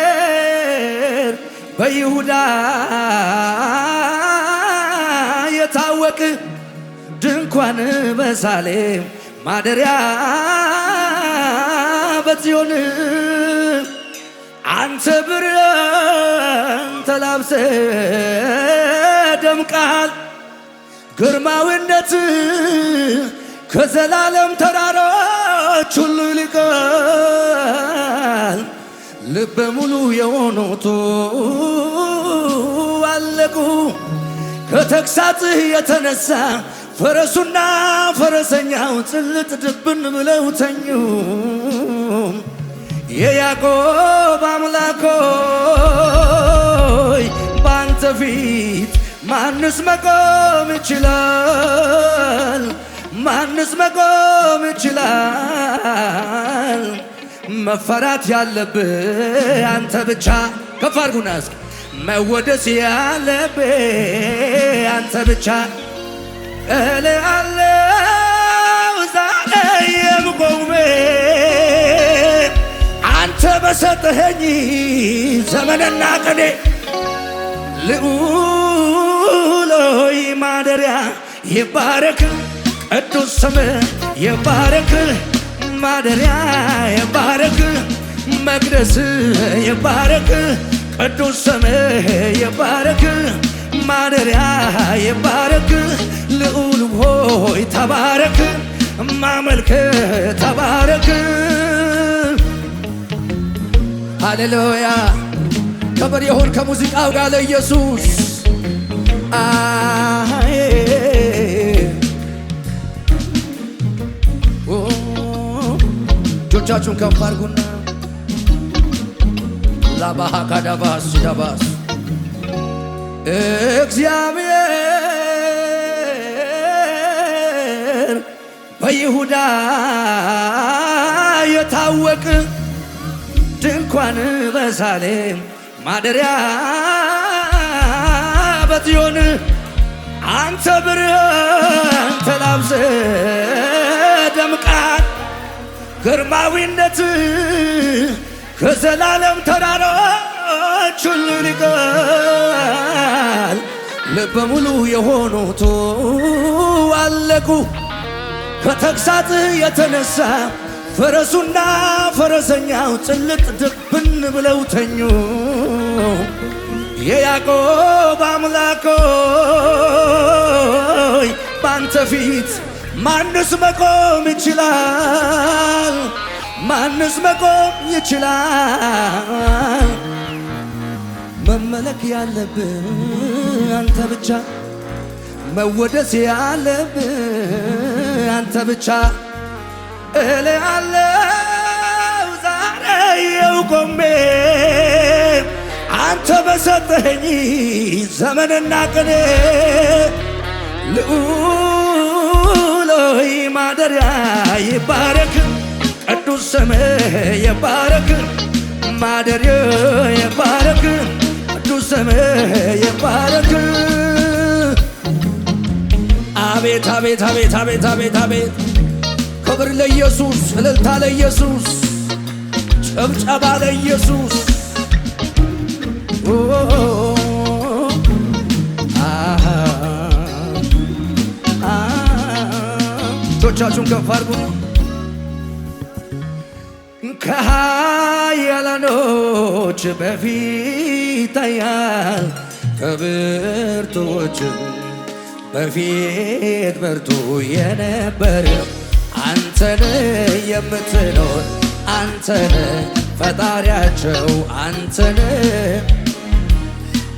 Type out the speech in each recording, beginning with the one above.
እግዚአብሔር በይሁዳ የታወቅ ድንኳን በሳሌም ማደሪያ በጽዮን አንተ ብርሃን ተላብሰ ደምቃል ግርማዊነት ከዘላለም ተራሮች ሁሉ ይልቃል። ልበ ሙሉ የሆኑት አለቁ ከተግሳጽህ የተነሳ ፈረሱና ፈረሰኛው ጭልጥ ድብን ብለው ተኙ። የያዕቆብ አምላክ ሆይ ባንተ ፊት ማንስ መቆም ይችላል? ማንስ መቆም ይችላል? መፈራት ያለብህ አንተ ብቻ። ከፍ አድርጉና እስኪ መወደስ ያለብህ አንተ ብቻ። እልሃለሁ ዛሬ የምቆሜ አንተ በሰጠኸኝ ዘመንና ቀኔ ልዑል ሆይ ማደሪያ ይባረክ ቅዱስ ስምህ ይባረክ ማደሪያ ይባረክ መቅደስ ይባረክ ቅዱስ ስምህ ይባረክ ማደሪያ ይባረክ ልዑል ሆይ ተባረክ ማመልክ ተባረክ። ሃሌሉያ ክብር ይሁን ከሙዚቃው ጋር ለኢየሱስ። እጆቻችሁን ከፍ አድርጉና ላባሃ ካዳባስ ዳባስ እግዚአብሔር በይሁዳ የታወቅ ድንኳን በሳሌም ማደሪያ በጽዮን አንተ ብርሃን ተላብሰ ደምቃል ግርማዊነት ከዘላለም ተራሮች ሁሉ ይልቃል። ልበ ሙሉ የሆኑት አለቁ ከተግሳጽህ የተነሳ ፈረሱና ፈረሰኛው ጭልጥ ድብን ብለው ተኙ። የያዕቆብ አምላክ ሆይ ባንተ ፊት ማንስ መቆም ይችላል? ማንስ መቆም ይችላል? መመለክ ያለብህ አንተ ብቻ፣ መወደስ ያለብህ አንተ ብቻ። እልሃለሁ ዛሬ የቆሜ አንተ በሰጠኸኝ ዘመንና ቀኔ ልዑል ሆይ ማደሪያ ይባረክ ቅዱስ ስምህ ይባረክ ማደሪያ ይባረክ ቅዱስ ስምህ ይባረክ። አቤት አቤት አቤት አቤት አቤት አቤት ክብር ለኢየሱስ፣ እልልታ ለኢየሱስ፣ ጭብጨባ ለኢየሱስ። እጆቻችሁን ከፍ አድርጉ። ከኃያላኖች በፊት ኃያል ከብርቱዎችም በፊት ብርቱ የነበረ አንተን የምትኖር አንተን ፈጣሪያቸው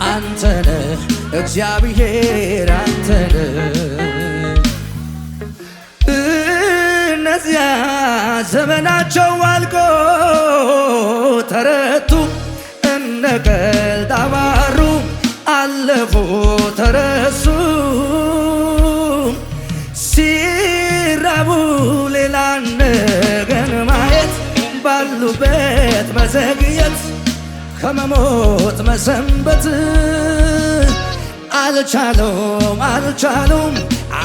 አንተን እግዚአብሔር አንተን። እነዚያ ዘመናቸው አልቆ ተረቱ እነ ቀልድ አባሩ አለፉ ተረሱ ሲራቡ ሌላ ነገን ማየት ባሉበት መዘግየት ከመሞት መሰንበት አልቻሉም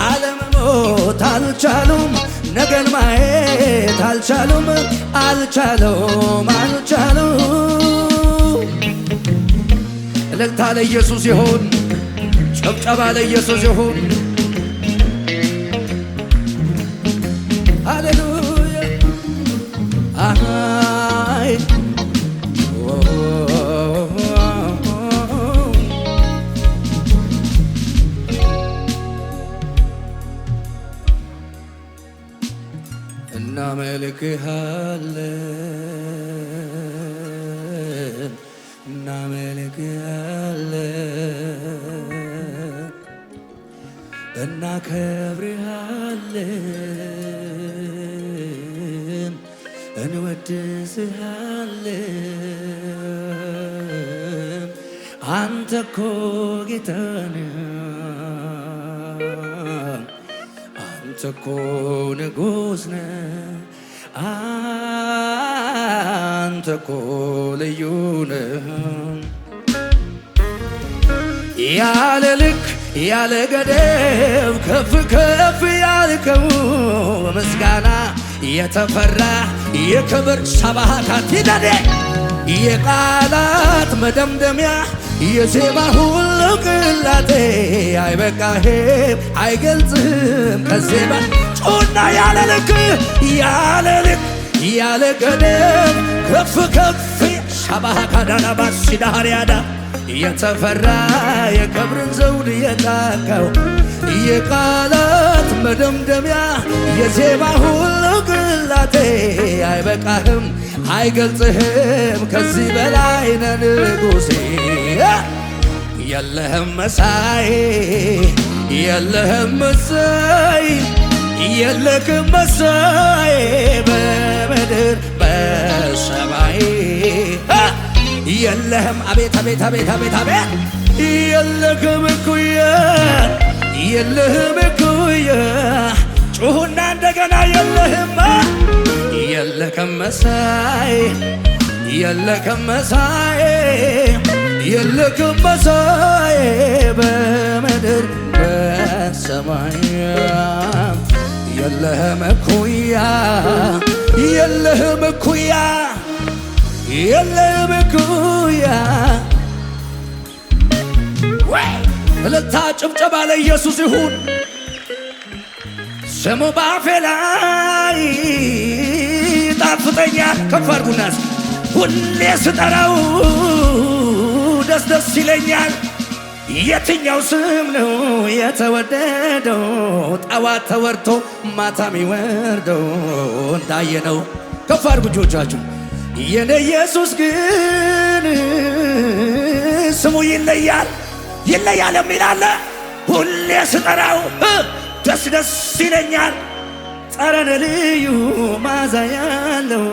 አለመሞት አልቻሉም ነገን ማየት አልቻሉም አልቻሉም አልቻሉም። እልልታ ለኢየሱስ ይሁን፣ ጭብጨባ ለኢየሱስ ይሁን። ሃሌሉያ አይ እናመልክሃለን እናመልክሃለን እናከብርሃለን እንወድስሃለን። አንተ እኮ ጌታ ነህ፣ አንተ እኮ ንጉሥ ነህ፣ አንተ እኮ ልዩ ነህ። ያለ ልክ ያለ ገደብ ከፍ ከፍ ያልከው በምስጋና የተፈራ የክብር ሰባሃታት ይዳዴ የቃላት መደምደሚያ የዜማ ሁሉ ቅላቴ አይበቃህም አይገልጽህም ከዜማ ጮና ያለ ልክ ያለ ገደብ ከፍ ከፍ ሰባሃካዳናባስ ሲዳርያዳ የተፈራ የክብርን ዘውድ የጣቀው የቃላት መደምደሚያ የዜማ ሁሉ ቅላቴ አይበቃህም አይገልጽህም ከዚህ በላይ ነህ ንጉሴ። የለህም መሳይ የለህም መሳይ የለህም መሳይ በምድር በሰማይ የለህም አቤት አቤት አቤት አቤት አቤት የለህም እኩያ የለህም እኩያ ጩኹና እንደገና የለህም የለህም መሳይ የለህም መሳይ የለህም መሳይ በምድር በሰማይ የለህም እኩያ የለህም እኩያ የለህም እኩያ። እልልታ ጭብጨባ ለኢየሱስ ይሁን። ስሙ በአፌ ላይ ጣፍጠኛል። ከፍ አድርጉናስ ሁሌ ስጠራው ደስ ደስ ይለኛል። የትኛው ስም ነው የተወደደው? ጠዋት ተወርቶ ማታ የሚወርደው እንዳየነው። ከፍ አድርጉ እጆቻችሁ። የኔ ኢየሱስ ግን ስሙ ይለያል ይለያል የሚላለ ሁሌ ስጠራው ደስ ደስ ይለኛል። ጠረን ልዩ ማዛ ያለው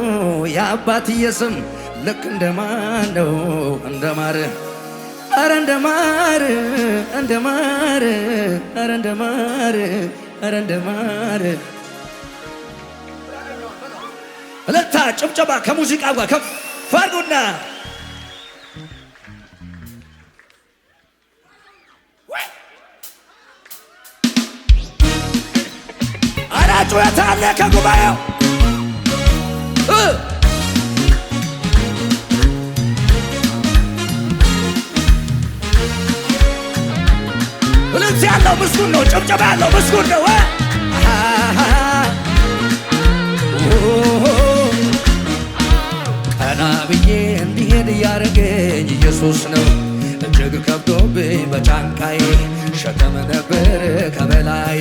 የአባትዬ ስም ልክ እንደማን ነው እንደ ማር ኧረ እንደ ማር እንደ ማር ኧረ እንደ ማር ኧረ እንደ ማር። እልልታ ጭብጨባ ከሙዚቃ ጋር ከፍ አድርጉና ጩኸት አለ ከጉባኤው። እልልታ ያለው ምስጉን ነው። ጭብጨባ ያለው ምስጉን ነው። ቀና ብዬ እንዲሄድ እያረገኝ ኢየሱስ ነው። እጅግ ከብዶብኝ በጫንቃዬ ሸክም ነበር ከበላይ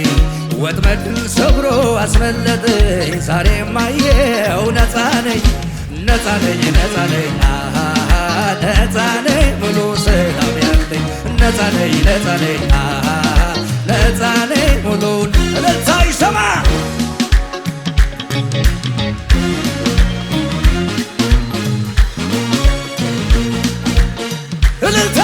ወጥመድን ሰብሮ አስመለጠኝ። ዛሬም አየሁ ነፃ ነኝ ነፃ ነኝ ነፃ ነኝ ነፃ ነኝ ሙሉ ሰላም ያለኝ ነፃ ነኝ ነፃ ነኝ ነፃ ነኝ ሙሉን። እልልታ ይሰማ እልልታ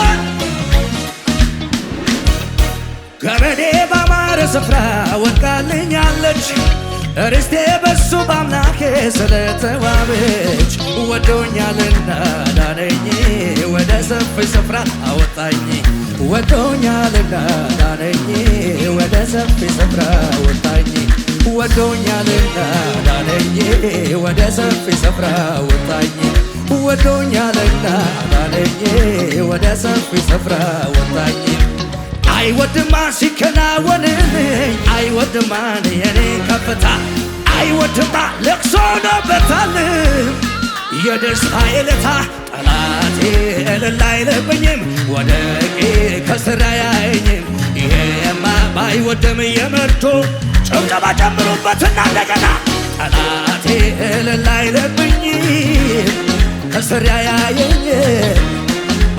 ገመዴ ባማረ ስፍራ ወድቃልኛለች ርስቴ በሱ በአምላኬ ስለተዋበች ወዶኛልና ዳነኝ ወደ ሰፊ ስፍራ አወጣኝ ወዶኛልና ዳነኝ ወደ ሰፊ ስፍራ አወጣኝ ወዶኛልና ዳነኝ ወደ ሰፊ ስፍራ ወጣኝ ወዶኛልና ዳነኝ ወደ ሰፊ ስፍራ ወጣኝ አይወድማ ሲከናወንልኝ አይወድማ የኔ ከፍታ አይወድማ ለቅሶ ነበታል የደስታ የለታ ጠላቴ እልል አይልብኝም ወደቄ ከስራ ያየኝም ይሄማ ባይወድም የመርቶ ጭብጨባ ጨምሩበትና እንደገና ጠላቴ እልል አይልብኝም ከስራ ያየኝም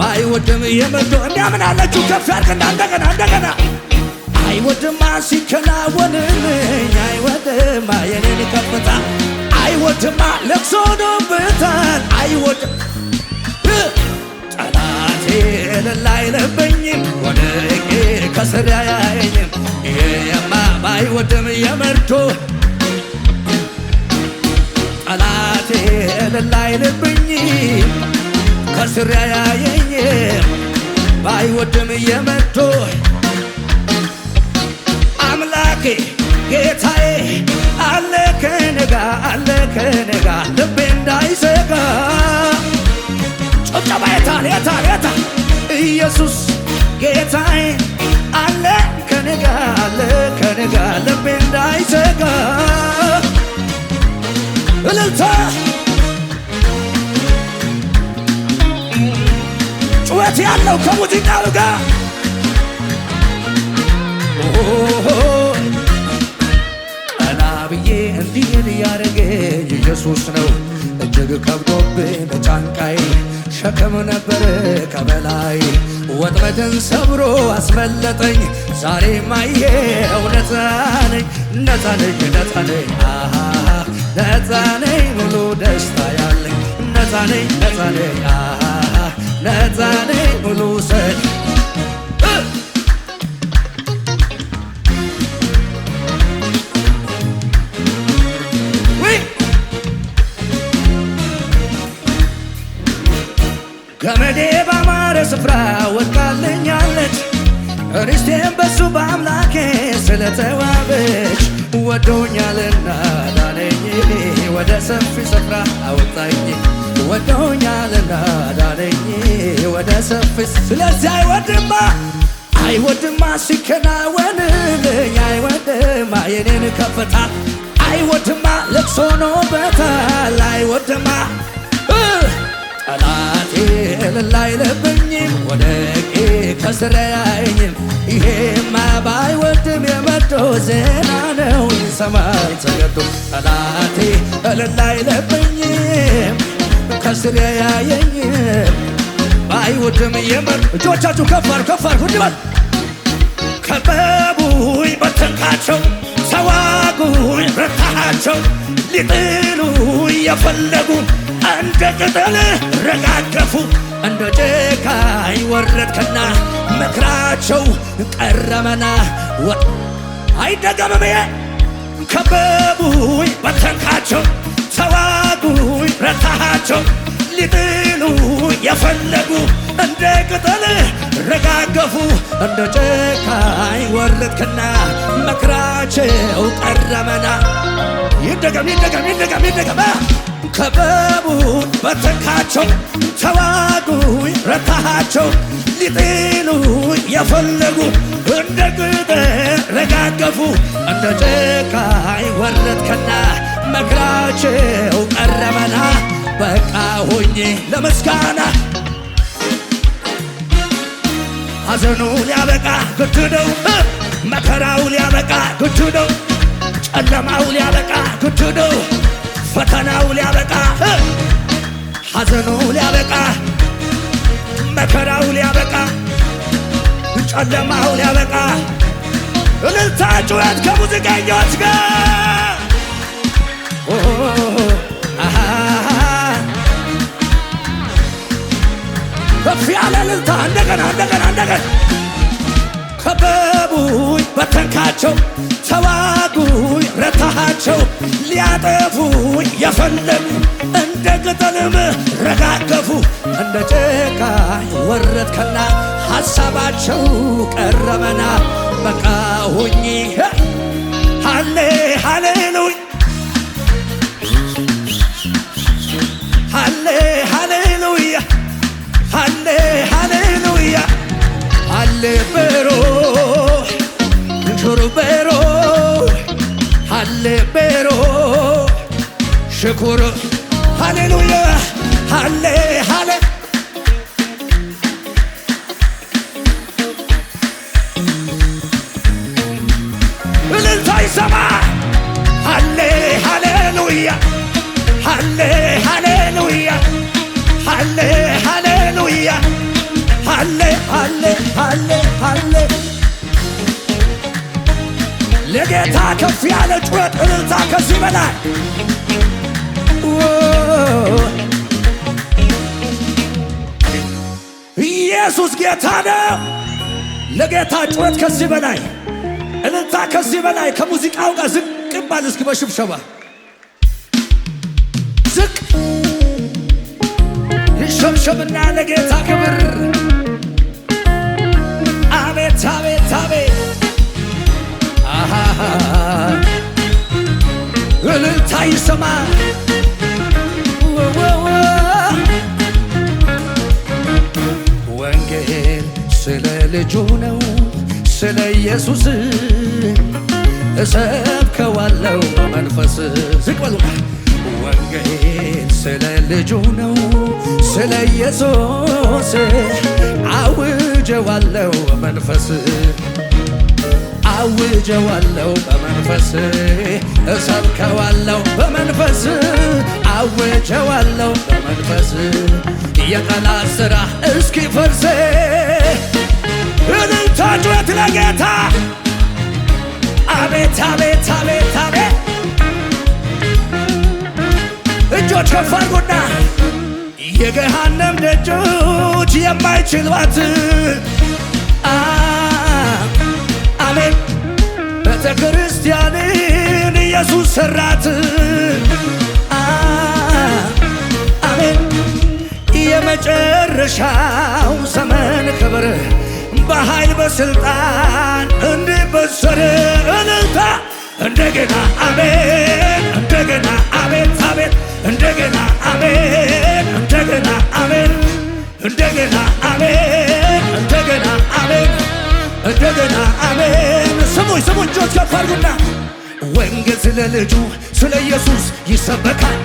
አይወድም የመርቶ እንዲያምን አለችሁ ከፍ ያርግና እንደገና አይወድማ ሲከናወንልኝ አይወድማ የኔን ከፍታ አይወድማ ለቅሶ ሆኖበታል አይወድም ጠላቴ እልል አይልብኝም ወድቄ ከስር አያየኝም ይሄማ ባይወድም የመርቶ ጠላቴ እልል አይልብኝም ከስር አያየኝም ባይወድም የመርቶ አምላኬ ጌታዬ አለ ከነጋ ልቤ እንዳይሰጋ ጭብጨባ የታል ኢየሱስ ጌታዬ አለ ከነጋ ልቤ እንዳይሰጋ እልልታ ጩኸት ያለው ከሙዚቃው ጋር ቀና ብዬ እንዲሄድ ያደረገኝ ኢየሱስ ነው እጅግ ከብዶብኝ በጫንቃዬ ሸክም ነበር ከበላይ ወጥመድን ሰብሮ አስመለጠኝ ዛሬም አየሁ ነፃ ነኝ ሙሉ ደስታ ያለኝ ነፃ ነኝ ሙሉ ሰል ገመዴ ባማረ ስፍራ ወድቃልኛለች ርስቴም በሱ በአምላኬ ስለተዋበች ወዶኛልና ዳነኝ ወደ ሰፊ ስፍራ አወጣኝ ወዶኛልና ዳነኝ ወደ ሰፊ ስለዚህ አይወድማ ሲከናወንልኝ አይወድማ የኔን ከፍታ አይወድማ ለቅሶ ሆኖበታል አይወድማ ጠላቴ እልል አይልብኝም ወድቄ ከስር አያየኝም ይሄማ ባይወድም የመርቶ ዜና ነው ይሰማል ተገዶ ጠላቴ እልል አይልብኝም ከስር አያየኝም ባይወድም የመርቶ እጆቻችሁ ከፍ አድርጉ እንዲበል ከበቡኝ በተንካቸው ተዋጉኝ ረታሃቸው ሊጥሉኝ የፈለጉ እንደ ቅጠል ረጋገፉ እንደ ጨካኝ ወረድክና ምክራቸው ቀረመና አይደገምም ከበቡኝ በተንካቸው ተዋጉኝ ረታሃቸው ሊጥሉኝ የፈለጉ እንደ ቅጠል ረጋገፉ እንደ ጨካኝ ወረድክና ምክራቸው ቀረመና ይደገም ከበቡኝ በተንካቸው ተዋጉኝ ረታሃቸው ሊጥሉኝ የፈለጉ እንደ ቅጠል ረጋገፉ እንደ ጨካኝ ወረድክና ምክራቸው ቀረመና በቃ ሆኜ ለምስጋና ሐዘኑ ሊያበቃ ግድ ነው መከራው ሊያበቃ ግድ ነው ጨለማው ሊያበቃ ግድ ነው ፈተናው ሊያበቃ ሐዘኑ ሊያበቃ መከራው ሊያበቃ ጨለማው ሊያበቃ እልልታ ጩኸት ከሙዚቀኞች ጋር ከፍ ያለ እልልታ እንደገና ከበቡኝ በተንካቸው ተዋጉኝ ረታሃቸው ሊያጠፉኝ የፈለጉ እንደ ቅጠልም ረጋገፉ እንደ ጨካኝ ወረድክና ሐሳባቸው ቀረበና በቃ ሆኜ ሃሌ ሃሌሉያ ሃሌ ሃሌሉያ ሃሌ ሃሌሉያ ሃሌ ቤሮ ሹሩ ቤሮ ሃሌ ቤሮ ሽኩር ሃሌሉያ ሃሌ ሃሌ እልልታ ይሰማ ሃሌ ሃሌሉያ ሃሌ ሃሌሉያ ሃሌ ሃሌሉያ ሃሌ ሃሌ ሃሌ ሃሌ ለጌታ ከፍ ያለ ጩኸት እልልታ ከዚህ በላይ ኢየሱስ ጌታ ነው። ለጌታ ጩኸት ከዚህ በላይ እልልታ ከዚህ በላይ ከሙዚቃው ጋር ዝቅ ባል እስኪ በሽብሸባ ዝቅ ይሸብሸብና ለጌታ ክብር አቤት አቤት አቤት እልልታ ይሰማ ወንጌል ስለ ልጁ ነው ስለ ኢየሱስ እሰብከዋለሁ በመንፈስ ዝቅ በሉ ወንጌል ስለ ልጁ ነው ስለ ኢየሱስ አውጀዋለሁ በመንፈስ አውጀዋለሁ በመንፈስ እሰብከዋለሁ በመንፈስ አውጀዋለሁ በመንፈስ የጠላት ሥራ እስኪፈርስ እልልታ ጩኸት ለጌታ አቤት አቤት አቤት አቤት እጆች ከፍ አድርጉና የገሃነም ደጆች የማይችሏት አሜን ቤተ ክርስቲያንን ኢየሱስ ሰራት አሜን የመጨረሻው ዘመን ክብር በኃይል በስልጣን እንዲበሰር እልልታ እንደገና አሜን እንደገና አቤት አቤት እንደገና አሜን እንደገና አሜን እንደገና አሜን እንደገና አሜን እንደገና አሜን ስሙኝ ስሙኝ እጆች ከፍ አድርጉና ወንጌል ስለ ልጁ ስለ ኢየሱስ ይሰበካል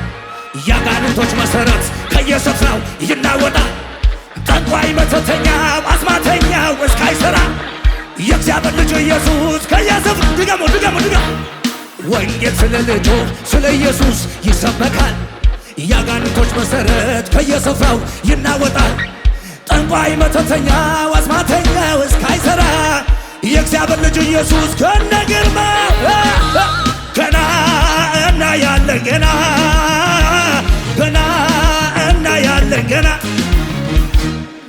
ያጋንንቶች መሠረት ከየስፍራው ይናወጣል ጠንቋይ መተተኛው አስማተኛው እስካይሠራ የእግዚአብሔር ልጅ ኢየሱስ ከየስፍራው ድገሙ ድገሙ ድገሙ ወንጌል ስለ ልጁ ስለ ኢየሱስ ይሰበካል ያጋንንቶች መሠረት ከየስፍራው ይናወጣል ጠንቋይ መተተኛው አስማተኛው እስካይሠራ የእግዚአብሔር ልጅ ኢየሱስ ከነግርማው ገና እናያለን ገና ገና እናያለን ገና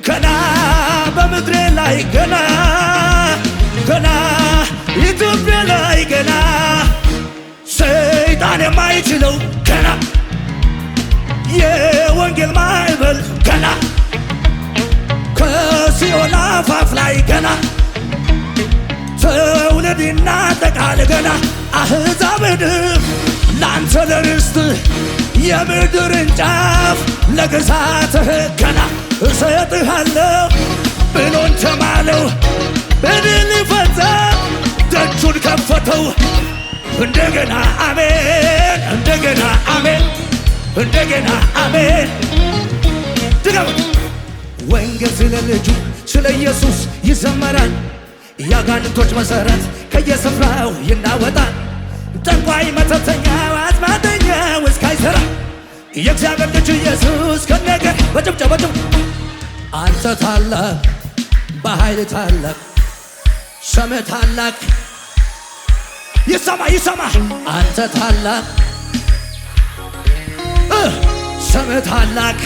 ገና በምድሬ ላይ ገና ገና ኢትዮጵያ ላይ ገና ሰይጣን የማይችለው ገና የወንጌል ማዕበል ገና ከሲኦል አፋፍ ላይ ገና ትውልድ ይናጠቃል ገና አሕዛብን ላንተ ለርስት የምድርን ጫፍ ለግዛትህ ገና እሰጥሃለሁ ብሎን ተማለው በድል ፈጸም ደጁን ከፈተው እንደገና አሜን እንደገና አሜን እንደገና አሜን ድገም ወንጌል ስለ ልጁ ስለ ኢየሱስ ይዘመራል ያጋንንቶች መሠረት ከየስፍራው ይናወጣል ጠንቋይ መተተኛው አስማተኛው እስካይሠራ የእግዚአብሔር ልጅ ኢየሱስ ከነገር በጭብጨባ አንተ ታላቅ በኃይል ታላቅ ስምህ ታላቅ ይሰማ ይሰማ አንተ ታላቅ ስምህ ታላቅ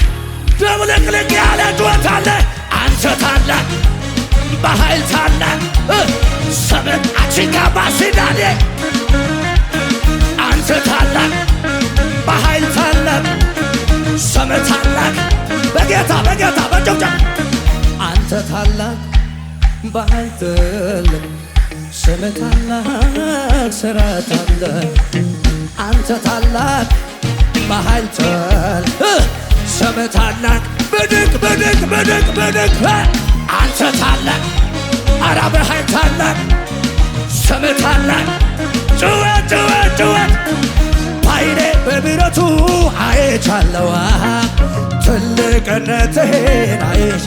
ድብልቅልቅ ያለ ጩኸት አለ አንተ ታላቅ በኃይል ታላቅ ስምህ አቺካ ባሲዳኔ አንተ ታላቅ በኃይል ታላቅ ስምህ ታላቅ በጌታ በጭብጨባ አንተ ታላቅ በኃይል ታላቅ ስምህ ታላቅ ሥራ ታላቅ አንተ ታላቅ በኃይል ስምህ ታላቅ ብድግ ብድግ ብድግ ብድግ አንተ ታላቅ ኧረ በኃይል ታላቅ ስምህ ታላቅ ጩኸት ጩኸት ጩኸት ባይኔ በምሕረቱ አይቻለሁ ትልቅነትህን አይቼ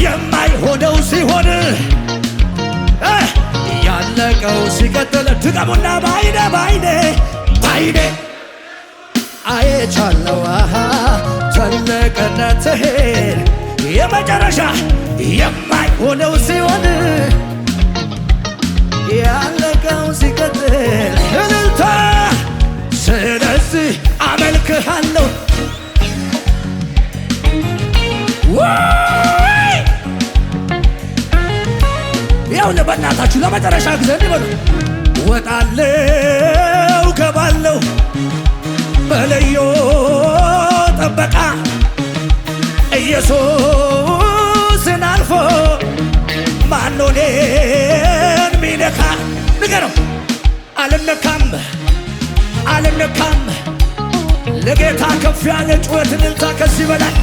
የማይሆነው ሲሆን ያለቀው ሲቀጥል ድገሙና ባይኔ ባይኔ ባይኔ አይቻለሁ ትልቅነትህን የመጨረሻ የማይሆነው ሲሆን ያለቀው ሲቀጥል እልልታ ስለዚህ አመልክሃለሁ ያውነ በእናታችሁ ለመጨረሻ ጊዜ እንዲበሉ ወጣለው ገባለው በልዩ ጥበቃ ኢየሱስን አልፎ ማነው እኔን ሚነካ ንገረው አልነካም አልነካም ለጌታ ከፍ ያለ ጩኸት እልልታ ከዚህ በላይ